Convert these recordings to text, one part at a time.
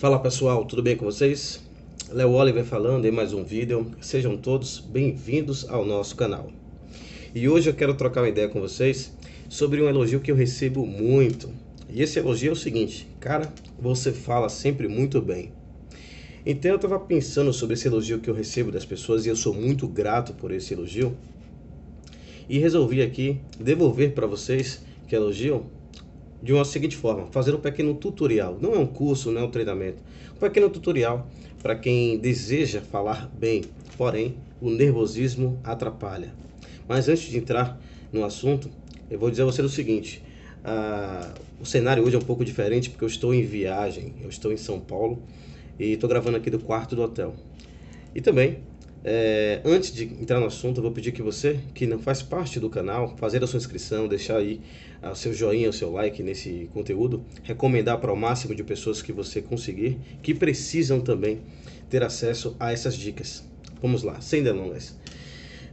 Fala pessoal, tudo bem com vocês? Léo Oliver falando em mais um vídeo. Sejam todos bem-vindos ao nosso canal. E hoje eu quero trocar uma ideia com vocês sobre um elogio que eu recebo muito. E esse elogio é o seguinte: cara, você fala sempre muito bem. Então eu estava pensando sobre esse elogio que eu recebo das pessoas e eu sou muito grato por esse elogio. E resolvi aqui devolver para vocês que elogiam de uma seguinte forma: fazer um pequeno tutorial. Não é um curso, não é um treinamento. Um pequeno tutorial para quem deseja falar bem, porém o nervosismo atrapalha. Mas antes de entrar no assunto, eu vou dizer a você o seguinte: o cenário hoje é um pouco diferente porque eu estou em viagem, eu estou em São Paulo e estou gravando aqui do quarto do hotel. E também, antes de entrar no assunto, eu vou pedir que você, que não faz parte do canal, fazer a sua inscrição, deixar aí o seu joinha, o seu like nesse conteúdo, recomendar para o máximo de pessoas que você conseguir, que precisam também ter acesso a essas dicas. Vamos lá, sem delongas.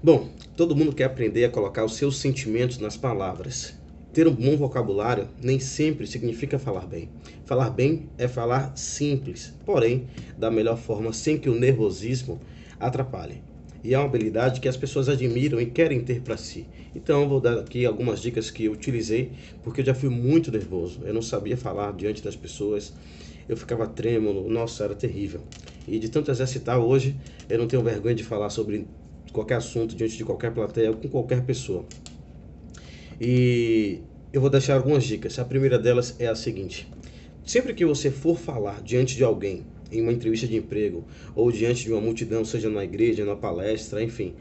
Bom, todo mundo quer aprender a colocar os seus sentimentos nas palavras. Ter um bom vocabulário nem sempre significa falar bem. Falar bem é falar simples, porém da melhor forma, sem que o nervosismo atrapalhe. E é uma habilidade que as pessoas admiram e querem ter para si. Então eu vou dar aqui algumas dicas que eu utilizei, porque eu já fui muito nervoso. Eu não sabia falar diante das pessoas, eu ficava trêmulo, nossa, era terrível. E de tanto exercitar hoje, eu não tenho vergonha de falar sobre qualquer assunto diante de qualquer plateia, com qualquer pessoa. E eu vou deixar algumas dicas. A primeira delas é a seguinte: sempre que você for falar diante de alguém, em uma entrevista de emprego, ou diante de uma multidão, seja numa igreja, numa palestra, enfim,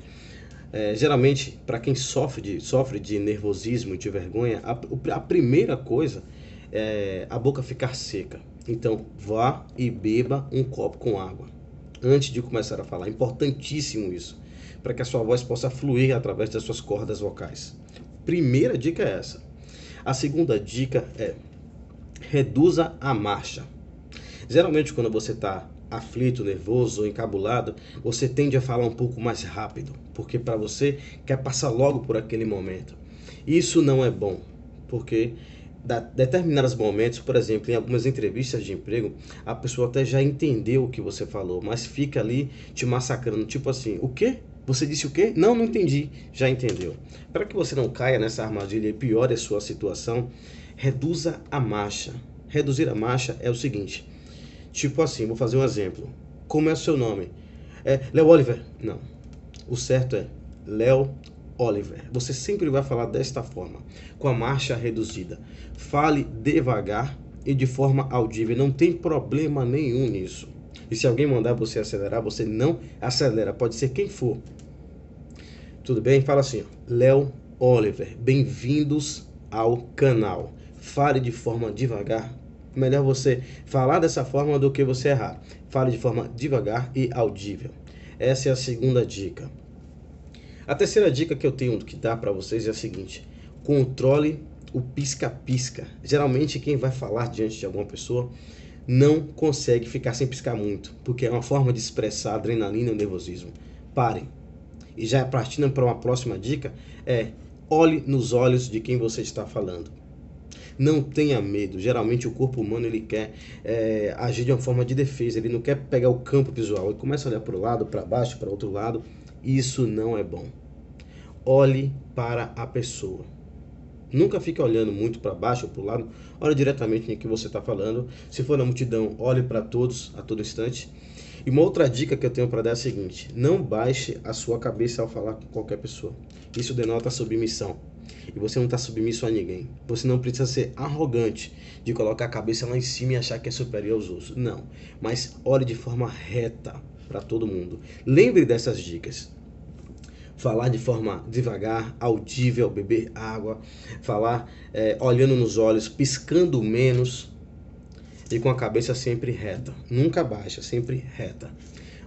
geralmente, para quem sofre de nervosismo e de vergonha, a primeira coisa é a boca ficar seca. Então, vá e beba um copo com água antes de começar a falar. Importantíssimo isso, para que a sua voz possa fluir através das suas cordas vocais. Primeira dica é essa. A segunda dica é: reduza a marcha. Geralmente, quando você está aflito, nervoso ou encabulado, você tende a falar um pouco mais rápido, porque para você quer passar logo por aquele momento. Isso não é bom, porque determinados momentos, por exemplo, em algumas entrevistas de emprego, a pessoa até já entendeu o que você falou, mas fica ali te massacrando, tipo assim: o quê? Você disse o quê? Não, não entendi. Já entendeu. Para que você não caia nessa armadilha e piore a sua situação, reduza a marcha. Reduzir a marcha é o seguinte: tipo assim, vou fazer um exemplo. Como é o seu nome? É Léo Oliver? Não. O certo é Léo Oliver. Você sempre vai falar desta forma, com a marcha reduzida. Fale devagar e de forma audível. Não tem problema nenhum nisso. E se alguém mandar você acelerar, você não acelera. Pode ser quem for. Tudo bem? Fala assim: Léo Oliver, bem-vindos ao canal. Fale de forma devagar. Melhor você falar dessa forma do que você errar. Fale de forma devagar e audível. Essa é a segunda dica. A terceira dica que eu tenho que dar para vocês é a seguinte: controle o pisca-pisca. Geralmente quem vai falar diante de alguma pessoa não consegue ficar sem piscar muito, porque é uma forma de expressar a adrenalina e o nervosismo. Parem. E já partindo para uma próxima dica, olhe nos olhos de quem você está falando. Não tenha medo. Geralmente o corpo humano ele quer agir de uma forma de defesa. Ele não quer pegar o campo visual. Ele começa a olhar para o lado, para baixo, para outro lado. Isso não é bom. Olhe para a pessoa. Nunca fique olhando muito para baixo ou para o lado. Olhe diretamente em que você está falando. Se for na multidão, olhe para todos a todo instante. E uma outra dica que eu tenho para dar é a seguinte: não baixe a sua cabeça ao falar com qualquer pessoa. Isso denota submissão. E você não está submisso a ninguém. Você não precisa ser arrogante de colocar a cabeça lá em cima e achar que é superior aos outros. Não. Mas olhe de forma reta para todo mundo. Lembre dessas dicas. Falar de forma devagar, audível, beber água. Falar olhando nos olhos, piscando menos. E com a cabeça sempre reta. Nunca baixa, sempre reta.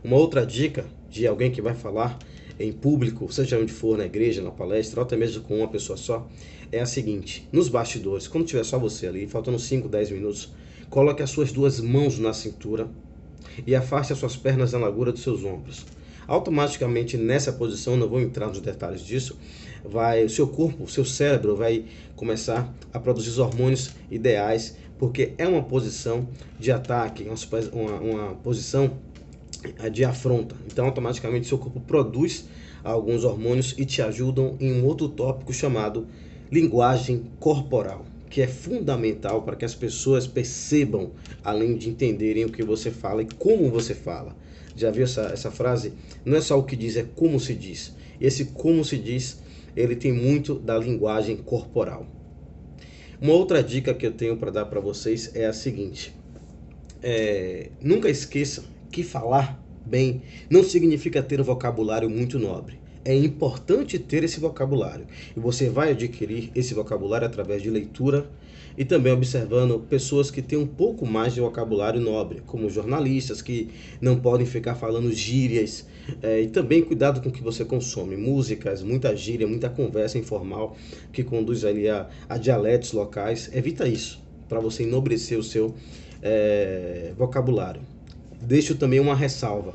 Uma outra dica de alguém que vai falar em público, seja onde for, na igreja, na palestra, ou até mesmo com uma pessoa só, é a seguinte: nos bastidores, quando tiver só você ali, faltando 5, 10 minutos, coloque as suas duas mãos na cintura e afaste as suas pernas na largura dos seus ombros. Automaticamente nessa posição, não vou entrar nos detalhes disso, o seu corpo, o seu cérebro vai começar a produzir os hormônios ideais, porque é uma posição de ataque, uma posição de afronta. Então, automaticamente, seu corpo produz alguns hormônios e te ajudam em um outro tópico chamado linguagem corporal, que é fundamental para que as pessoas percebam, além de entenderem o que você fala e como você fala. Já viu essa frase? Não é só o que diz, é como se diz. Esse como se diz, ele tem muito da linguagem corporal. Uma outra dica que eu tenho para dar para vocês é a seguinte: nunca esqueça que falar bem não significa ter um vocabulário muito nobre. É importante ter esse vocabulário e você vai adquirir esse vocabulário através de leitura e também observando pessoas que têm um pouco mais de vocabulário nobre, como jornalistas que não podem ficar falando gírias, e também cuidado com o que você consome, músicas, muita gíria, muita conversa informal que conduz ali a dialetos locais. Evita isso para você enobrecer o seu vocabulário. Deixo também uma ressalva.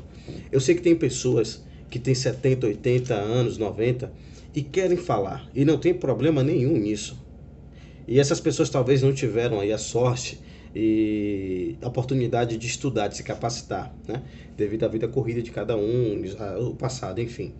Eu sei que tem pessoas que têm 70, 80 anos, 90 e querem falar, e não tem problema nenhum nisso. E essas pessoas talvez não tiveram aí a sorte e a oportunidade de estudar, de se capacitar, né? Devido à vida corrida de cada um, o passado, enfim.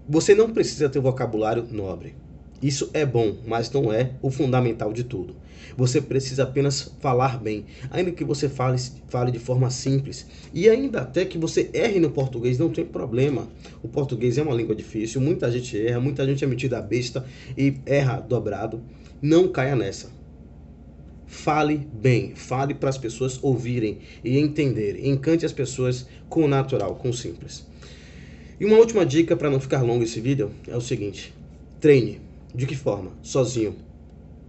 Você não precisa ter um vocabulário nobre. Isso é bom, mas não é o fundamental de tudo. Você precisa apenas falar bem, ainda que você fale de forma simples. E ainda até que você erre no português, não tem problema. O português é uma língua difícil, muita gente erra, muita gente é metida a besta e erra dobrado. Não caia nessa. Fale bem, fale para as pessoas ouvirem e entenderem. Encante as pessoas com o natural, com o simples. E uma última dica para não ficar longo esse vídeo é o seguinte: treine. De que forma? Sozinho.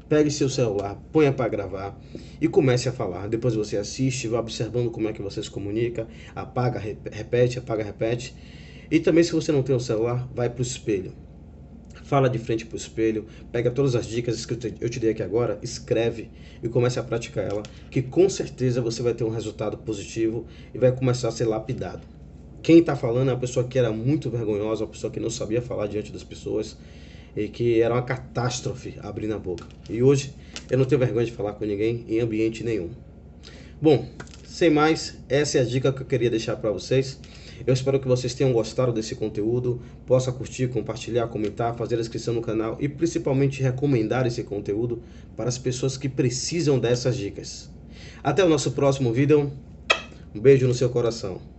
Pegue seu celular, ponha para gravar e comece a falar. Depois você assiste, vai observando como é que você se comunica, apaga, repete, apaga, repete. E também, se você não tem o celular, vai para o espelho. Fala de frente para o espelho, pega todas as dicas que eu te dei aqui agora, escreve e comece a praticar ela, que com certeza você vai ter um resultado positivo e vai começar a ser lapidado. Quem está falando é uma pessoa que era muito vergonhosa, uma pessoa que não sabia falar diante das pessoas e que era uma catástrofe abrir a boca. E hoje eu não tenho vergonha de falar com ninguém em ambiente nenhum. Bom, sem mais, essa é a dica que eu queria deixar para vocês. Eu espero que vocês tenham gostado desse conteúdo, possa curtir, compartilhar, comentar, fazer a inscrição no canal e principalmente recomendar esse conteúdo para as pessoas que precisam dessas dicas. Até o nosso próximo vídeo. Um beijo no seu coração.